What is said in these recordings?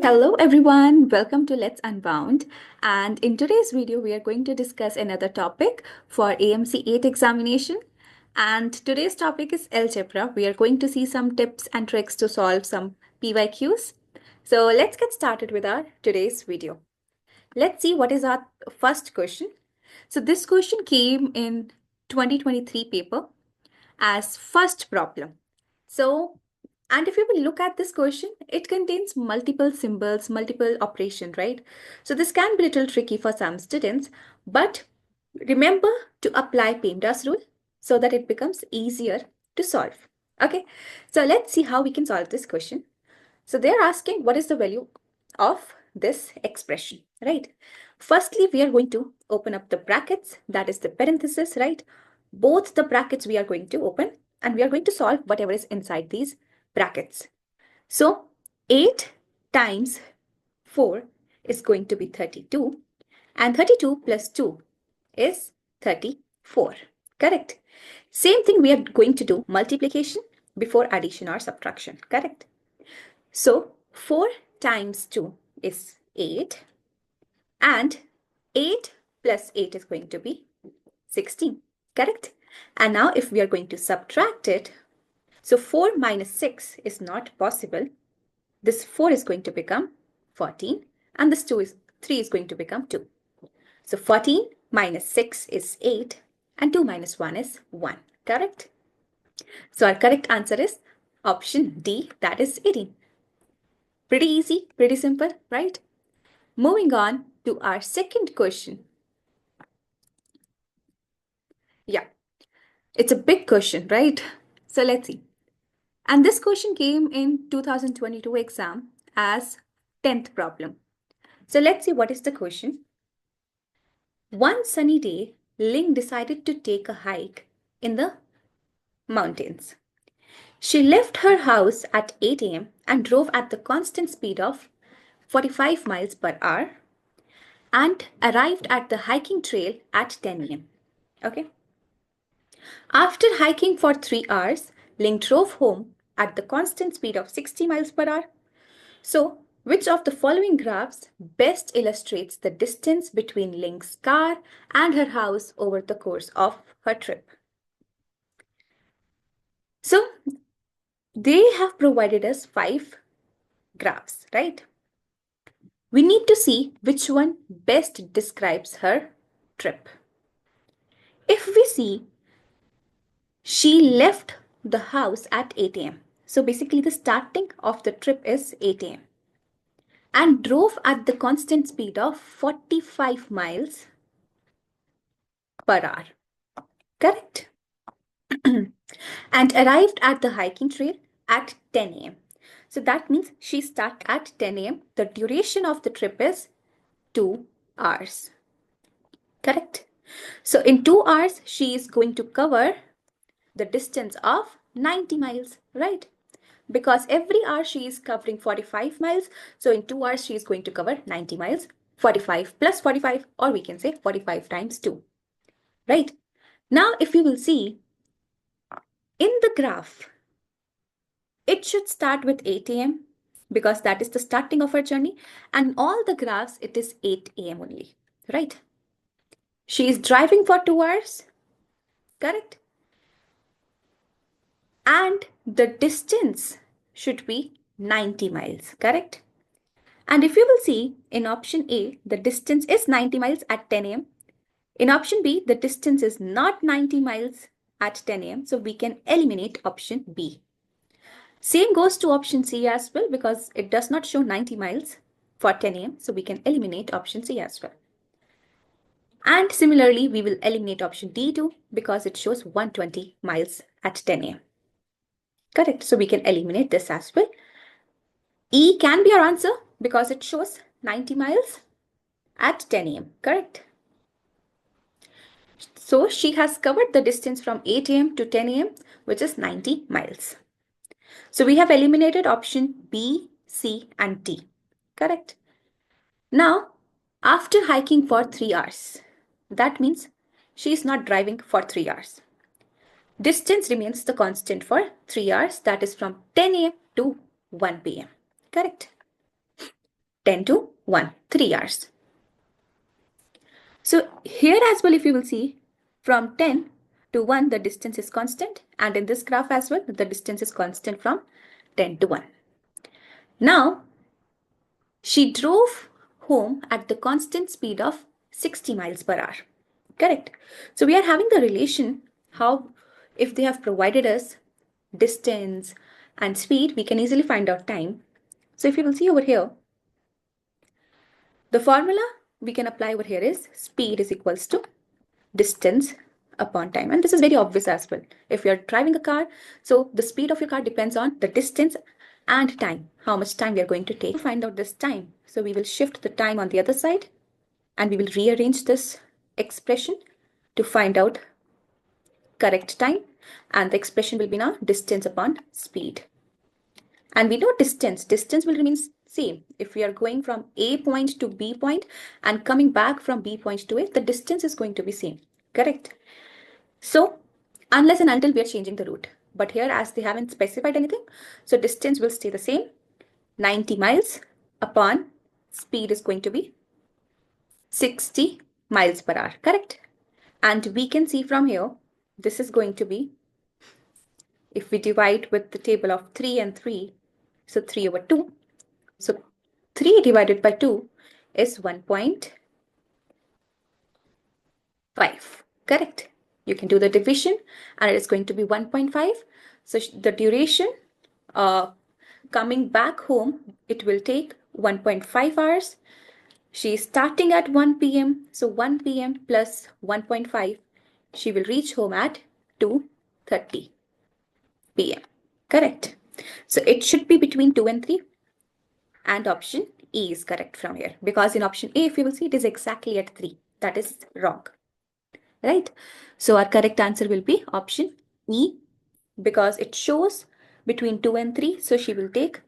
Hello everyone, welcome to Let's Unbound. And in today's video, we are going to discuss another topic for AMC 8 examination. And today's topic is algebra. We are going to see some tips and tricks to solve some PYQs. So let's get started with our today's video. Let's see what is our first question. So this question came in 2023 paper as first problem. And if you will look at this question, it contains multiple symbols, multiple operation, right? So this can be a little tricky for some students, but remember to apply PEMDAS rule so that it becomes easier to solve. Okay, so let's see how we can solve this question. So they're asking what is the value of this expression, right? Firstly, we are going to open up the brackets, that is the parenthesis, right? Both the brackets we are going to open and we are going to solve whatever is inside these brackets. So 8 times 4 is going to be 32 and 32 plus 2 is 34. Correct. Same thing we are going to do multiplication before addition or subtraction. Correct. So 4 times 2 is 8 and 8 plus 8 is going to be 16. Correct. And now if we are going to subtract it, so 4 minus 6 is not possible. This 4 is going to become 14 and this 3 is going to become 2. So 14 minus 6 is 8 and 2 minus 1 is 1. Correct? So our correct answer is option D, that is 18. Pretty easy, pretty simple, right? Moving on to our second question. Yeah, it's a big question, right? So let's see. And this question came in 2022 exam as 10th problem. So let's see what is the question. One sunny day, Ling decided to take a hike in the mountains. She left her house at 8 a.m. and drove at the constant speed of 45 miles per hour and arrived at the hiking trail at 10 a.m. Okay. After hiking for 3 hours, Ling drove home at the constant speed of 60 miles per hour. So, which of the following graphs best illustrates the distance between Ling's car and her house over the course of her trip? So, they have provided us 5 graphs, right? We need to see which one best describes her trip. If we see, she left the house at 8 a.m. So basically the starting of the trip is 8 a.m. and drove at the constant speed of 45 miles per hour. Correct? And arrived at the hiking trail at 10 a.m. So that means she started at 10 a.m. The duration of the trip is 2 hours. Correct? So in 2 hours, she is going to cover the distance of 90 miles, right? Because every hour she is covering 45 miles. So in 2 hours, she is going to cover 90 miles, 45 plus 45, or we can say 45 times 2, right? Now, if you will see in the graph, it should start with 8 a.m. because that is the starting of her journey. And all the graphs, it is 8 a.m. only, right? She is driving for 2 hours, correct? And the distance should be 90 miles, correct? And if you will see in option A, the distance is 90 miles at 10 a.m. In option B, the distance is not 90 miles at 10 a.m. So we can eliminate option B. Same goes to option C as well because it does not show 90 miles for 10 a.m. So we can eliminate option C as well. And similarly, we will eliminate option D too because it shows 120 miles at 10 a.m. Correct. So we can eliminate this as well. E can be our answer because it shows 90 miles at 10 a.m. Correct. So she has covered the distance from 8 a.m. to 10 a.m., which is 90 miles. So we have eliminated option B, C, and D. Correct. Now, after hiking for 3 hours, that means she is not driving for 3 hours. Distance remains the constant for 3 hours, that is from 10 a.m. to 1 p.m. Correct. 10 to 1, 3 hours. So here as well, if you will see, from 10 to 1, the distance is constant. And in this graph as well, the distance is constant from 10 to 1. Now, she drove home at the constant speed of 60 miles per hour. Correct. So we are having the relation how if they have provided us distance and speed, we can easily find out time. So if you will see over here, the formula we can apply over here is speed is equals to distance upon time. And this is very obvious as well. If you're driving a car, so the speed of your car depends on the distance and time, how much time we are going to take to find out this time. So we will shift the time on the other side and we will rearrange this expression to find out correct time, and the expression will be now distance upon speed. And we know distance will remain same. If we are going from A point to B point and coming back from B point to A, the distance is going to be same, correct? So unless and until we are changing the route. But here as they haven't specified anything, so distance will stay the same, 90 miles upon speed is going to be 60 miles per hour, correct? And we can see from here, this is going to be, if we divide with the table of 3 and 3, so 3 over 2. So 3 divided by 2 is 1.5, correct? You can do the division and it is going to be 1.5. So the duration coming back home, it will take 1.5 hours. She is starting at 1 p.m. So 1 p.m. plus 1.5, she will reach home at 2:30 p.m. Correct. So it should be between 2 and 3. And option E is correct from here. Because in option A, if you will see, it is exactly at 3. That is wrong. Right? So our correct answer will be option E, because it shows between 2 and 3. So she will take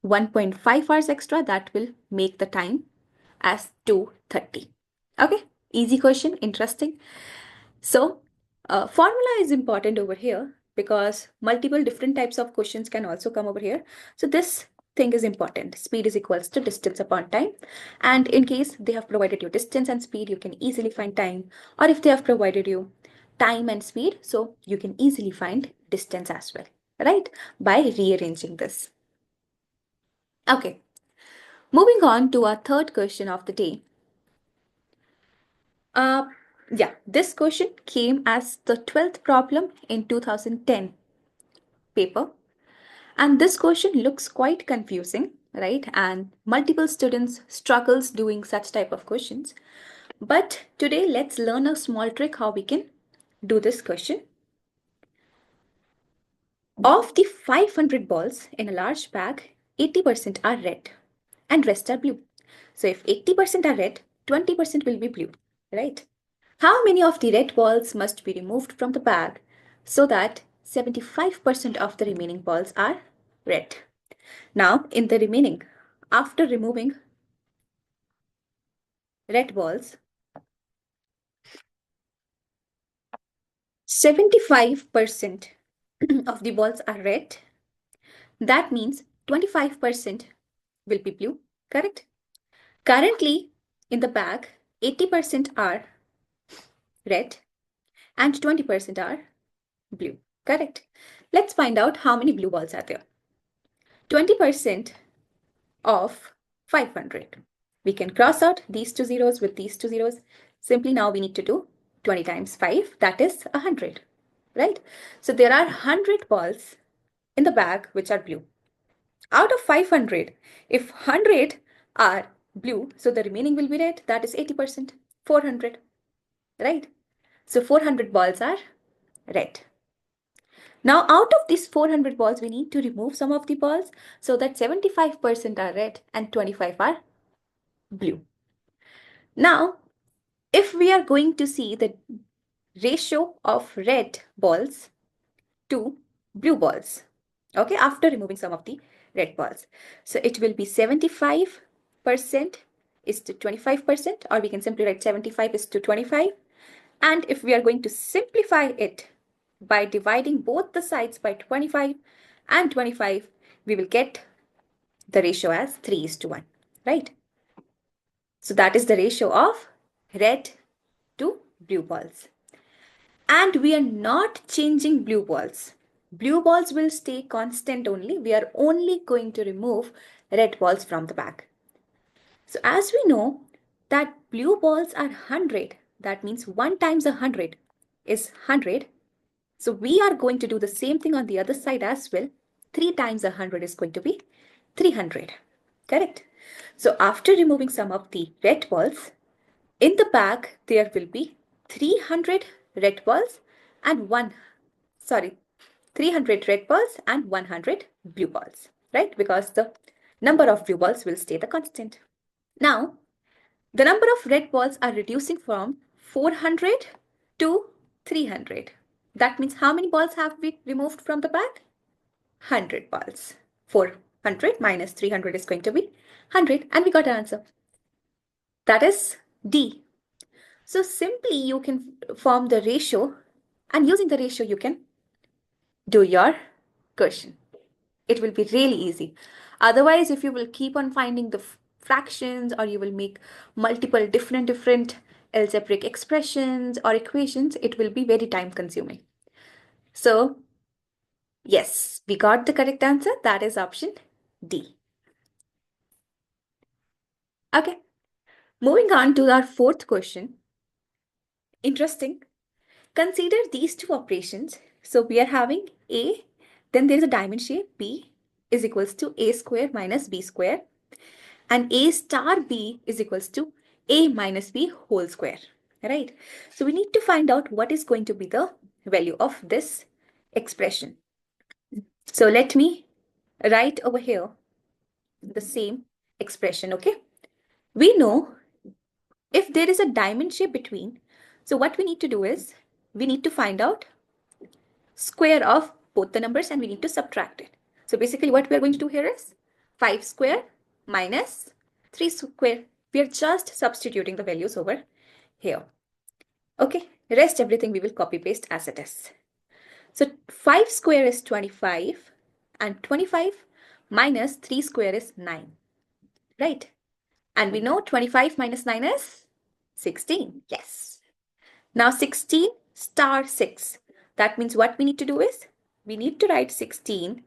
1.5 hours extra. That will make the time as 2:30. Okay, easy question, interesting. So formula is important over here because multiple different types of questions can also come over here. So this thing is important. Speed is equals to distance upon time. And in case they have provided you distance and speed, you can easily find time. Or if they have provided you time and speed, so you can easily find distance as well, right? By rearranging this. Okay, moving on to our third question of the day. Yeah, this question came as the 12th problem in 2010 paper. And this question looks quite confusing, right? And multiple students struggles doing such type of questions. But today, let's learn a small trick how we can do this question. Of the 500 balls in a large bag, 80% are red and rest are blue. So if 80% are red, 20% will be blue, right? How many of the red balls must be removed from the bag so that 75% of the remaining balls are red? Now, in the remaining, after removing red balls, 75% of the balls are red. That means 25% will be blue, correct? Currently, in the bag, 80% are red and 20% are blue, correct? Let's find out how many blue balls are there. 20% of 500. We can cross out these two zeros with these two zeros. Simply now we need to do 20 times 5, that is 100, right? So there are 100 balls in the bag which are blue. Out of 500, if 100 are blue, so the remaining will be red, that is 80%, 400, right? So 400 balls are red. Now, out of these 400 balls, we need to remove some of the balls so that 75% are red and 25 are blue. Now, if we are going to see the ratio of red balls to blue balls, okay, after removing some of the red balls, so it will be 75% is to 25%, or we can simply write 75 is to 25. And if we are going to simplify it by dividing both the sides by 25 and 25, we will get the ratio as 3:1, right? So that is the ratio of red to blue balls. And we are not changing blue balls. Blue balls will stay constant only. We are only going to remove red balls from the bag. So as we know that blue balls are 100, that means 1 times 100 is 100. So we are going to do the same thing on the other side as well. 3 times 100 is going to be 300. Correct? So after removing some of the red balls, in the bag there will be 300 red balls and 300 red balls and 100 blue balls, right? Because the number of blue balls will stay the constant. Now, the number of red balls are reducing from 400 to 300. That means how many balls have we removed from the bag? 100 balls. 400 minus 300 is going to be 100, and we got an answer. That is D. So simply you can form the ratio, and using the ratio you can do your question. It will be really easy. Otherwise, if you will keep on finding the fractions, or you will make multiple different algebraic expressions or equations, it will be very time consuming. So yes, we got the correct answer. That is option D. Okay, moving on to our fourth question. Interesting. Consider these two operations. So we are having A, then there is a diamond shape B is equals to A square minus B square, and A star B is equals to A minus B whole square, right? So we need to find out what is going to be the value of this expression. So let me write over here the same expression, okay? We know if there is a diamond shape between, so what we need to do is we need to find out square of both the numbers and we need to subtract it. So basically what we are going to do here is 5 square minus 3 square. We are just substituting the values over here. Okay, rest everything we will copy paste as it is. So 5 square is 25 and 25 minus 3 square is 9, right? And we know 25 minus 9 is 16. Yes. Now 16 star 6. That means what we need to do is we need to write 16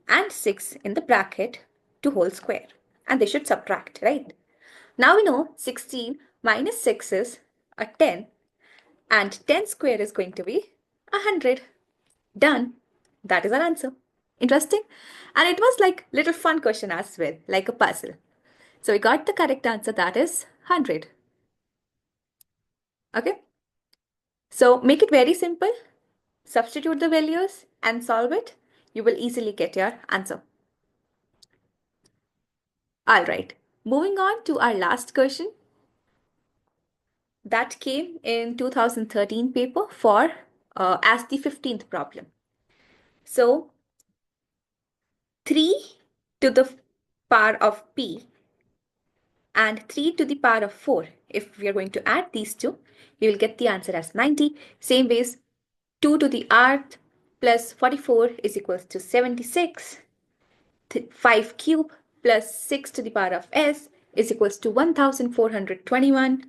and 6 in the bracket to whole square. And they should subtract, right? Now we know 16 minus 6 is a 10. And 10 square is going to be 100. Done. That is our answer. Interesting. And it was like little fun question as well, like a puzzle. So we got the correct answer, that is 100. Okay. So make it very simple. Substitute the values and solve it. You will easily get your answer. All right. Moving on to our last question. That came in 2013 paper for as the 15th problem. So 3 to the power of p and 3 to the power of 4. If we are going to add these two, you will get the answer as 90. Same ways, 2 to the rth plus 44 is equals to 76. 5 cube plus 6 to the power of s is equals to 1421.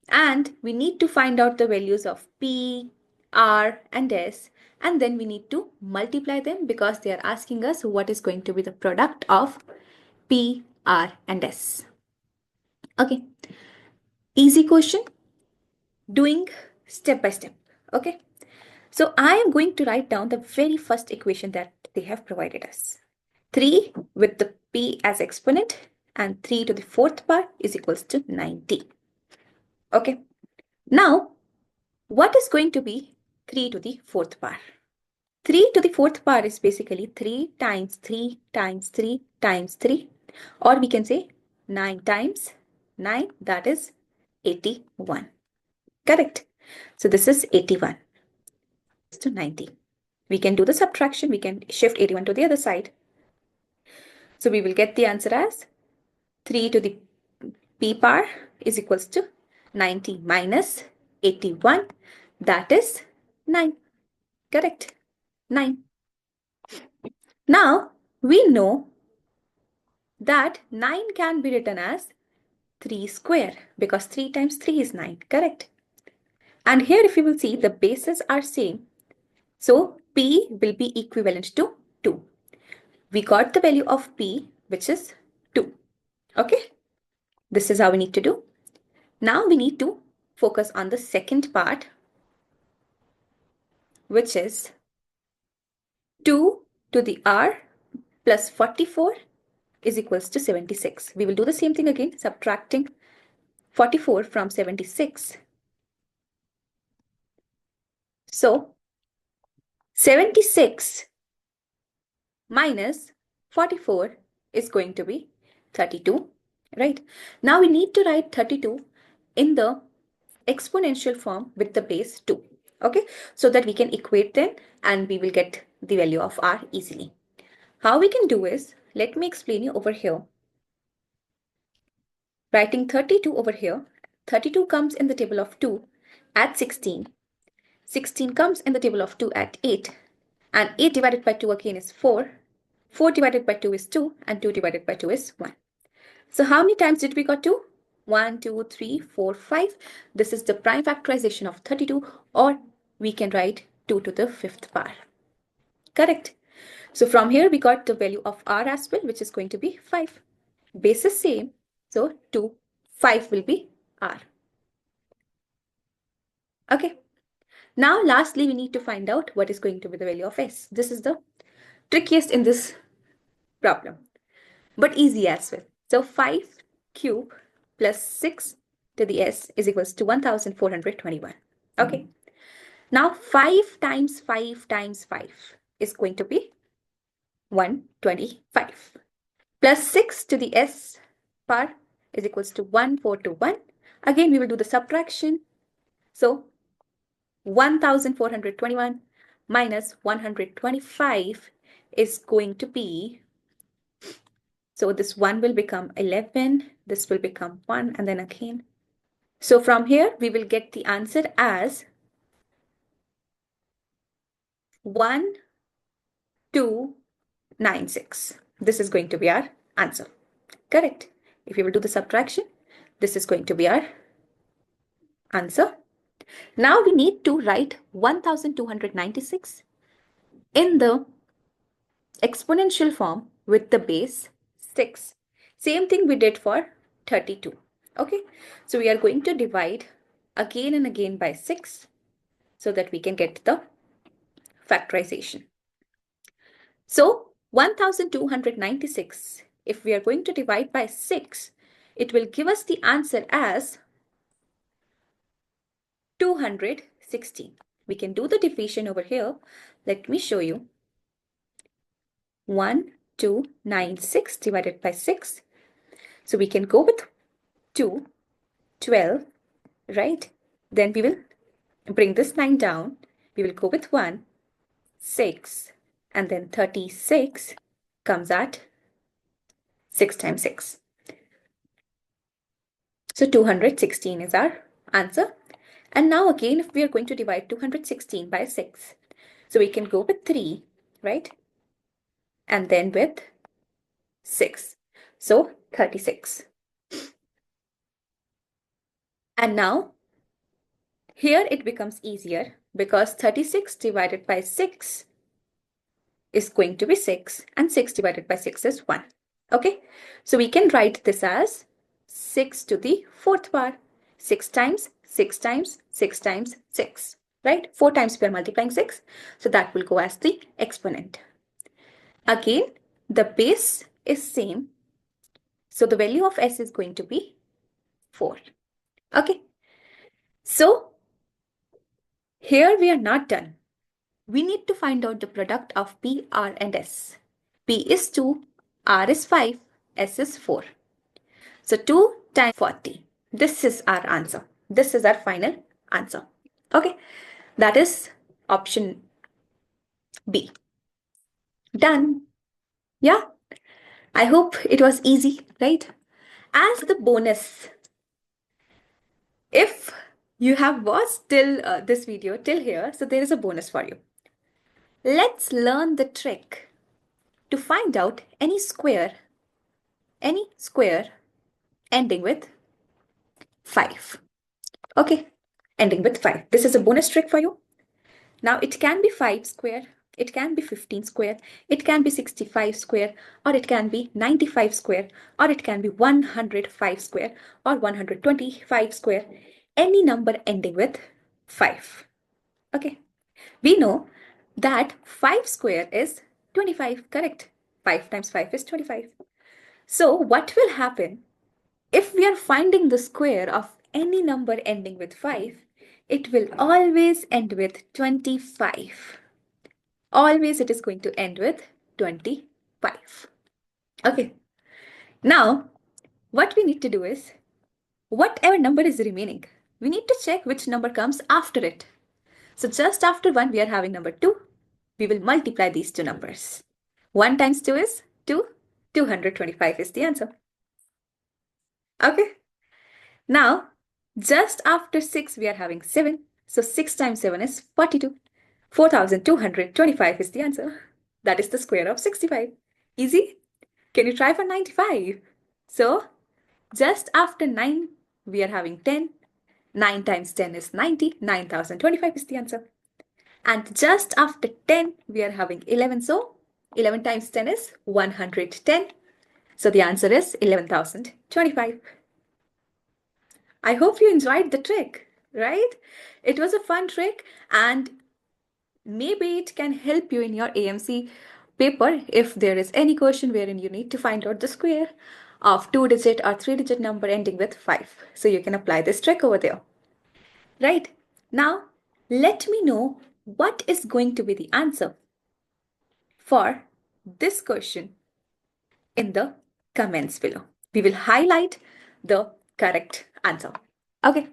And we need to find out the values of p, r, and s. And then we need to multiply them because they are asking us what is going to be the product of p, r, and s. Okay. Easy question. Doing step by step. Okay. So I am going to write down the very first equation that they have provided us. 3 with the p as exponent and 3 to the fourth power is equals to 90. Okay. Now, what is going to be 3 to the fourth power? 3 to the fourth power is basically 3 times 3 times 3 times 3, or we can say 9 times 9, that is 81. Correct. So this is 81 to 90. We can do the subtraction. We can shift 81 to the other side. So we will get the answer as 3 to the p power is equals to 90 minus 81. That is 9. Correct. 9. Now we know that 9 can be written as 3 square because 3 times 3 is 9, correct? And here if you will see, the bases are same. So P will be equivalent to 2. We got the value of P, which is 2. Okay, this is how we need to do. Now we need to focus on the second part, which is 2 to the R plus 44 is equals to 76. We will do the same thing again, subtracting 44 from 76. So 76 minus 44 is going to be 32, right? Now we need to write 32 in the exponential form with the base 2, okay? So that we can equate them and we will get the value of R easily. How we can do is, let me explain you over here. Writing 32 over here, 32 comes in the table of 2 at 16. 16 comes in the table of 2 at 8. And 8 divided by 2 again is 4. 4 divided by 2 is 2 and 2 divided by 2 is 1. So how many times did we got 2? 1, 2, 3, 4, 5. This is the prime factorization of 32, or we can write 2 to the 5th power. Correct. So from here we got the value of R as well, which is going to be 5. Base is same. So 2, 5 will be R. Okay. Now lastly, we need to find out what is going to be the value of S. This is the trickiest in this problem, but easy as well. So 5 cube plus 6 to the S is equals to 1421. Okay. Now 5 times 5 times 5 is going to be 125. Plus 6 to the S power is equals to 1421. Again, we will do the subtraction. So 1421 minus 125 is going to be, so this 1 will become 11, this will become 1, and then again. So from here, we will get the answer as 1296. This is going to be our answer. Correct. If we will do the subtraction, this is going to be our answer. Now we need to write 1296 in the exponential form with the base 6. Same thing we did for 32. Okay, so we are going to divide again and again by 6 so that we can get the factorization. So 1296, if we are going to divide by 6, it will give us the answer as 216. We can do the division over here. Let me show you. 1296 divided by 6. So we can go with 2, 12, right? Then we will bring this 9 down. We will go with 1, 6, and then 36 comes at 6 times 6. So 216 is our answer. And now again, if we are going to divide 216 by 6, so we can go with 3, right? And then with 6. So 36. And now here it becomes easier because 36 divided by 6 is going to be 6 and 6 divided by 6 is 1. Okay, so we can write this as 6 to the 4th power. 6 times 6 times 6 times 6, right? 4 times we are multiplying 6, so that will go as the exponent. Again, the base is same, so the value of S is going to be 4. Okay, so here we are not done. We need to find out the product of P, R and S. P is 2, R is 5, S is 4. So 2 times 40. This is our answer. This is our final answer. Okay, that is option B. Done. Yeah, I hope it was easy, right? As the bonus, if you have watched till this video till here, so there is a bonus for you. Let's learn the trick to find out any square, any square ending with 5. Okay, ending with 5. This is a bonus trick for you. Now it can be 5 square, it can be 15 square, it can be 65 square, or it can be 95 square, or it can be 105 square, or 125 square. Any number ending with 5. Okay, we know that 5 square is 25, correct? 5 times 5 is 25. So what will happen if we are finding the square of any number ending with 5? It will always end with 25. Always it is going to end with 25. Okay. Now, what we need to do is, whatever number is remaining, we need to check which number comes after it. So just after 1, we are having number 2. We will multiply these two numbers. 1 times 2 is 2. 225 is the answer. Okay. Now, just after 6, we are having 7. So 6 times 7 is 42. 4225 is the answer. That is the square of 65. Easy? Can you try for 95? So, just after 9, we are having 10. 9 times 10 is 90. 9025 is the answer. And just after 10, we are having 11. So, 11 times 10 is 110. So, the answer is 11,025. I hope you enjoyed the trick, right? It was a fun trick, and maybe it can help you in your AMC paper if there is any question wherein you need to find out the square of 2-digit or 3-digit number ending with 5. So you can apply this trick over there. Right? Now, let me know what is going to be the answer for this question in the comments below. We will highlight the correct answer. Okay,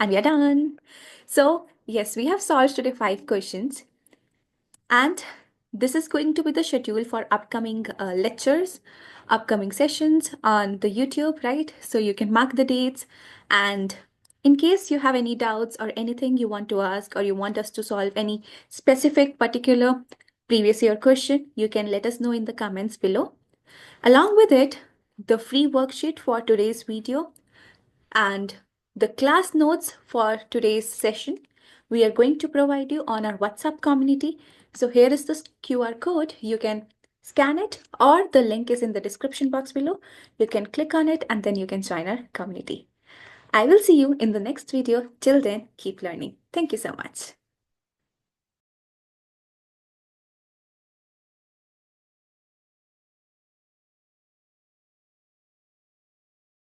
and we are done. So, yes, we have solved today 5 questions. And this is going to be the schedule for upcoming lectures, upcoming sessions on the YouTube, right? So you can mark the dates. And in case you have any doubts or anything you want to ask, or you want us to solve any specific particular previous year question, you can let us know in the comments below. Along with it, the free worksheet for today's video and the class notes for today's session, we are going to provide you on our WhatsApp community. So here is the QR code. You can scan it, or the link is in the description box below. You can click on it and then you can join our community. I will see you in the next video. Till then, keep learning. Thank you so much.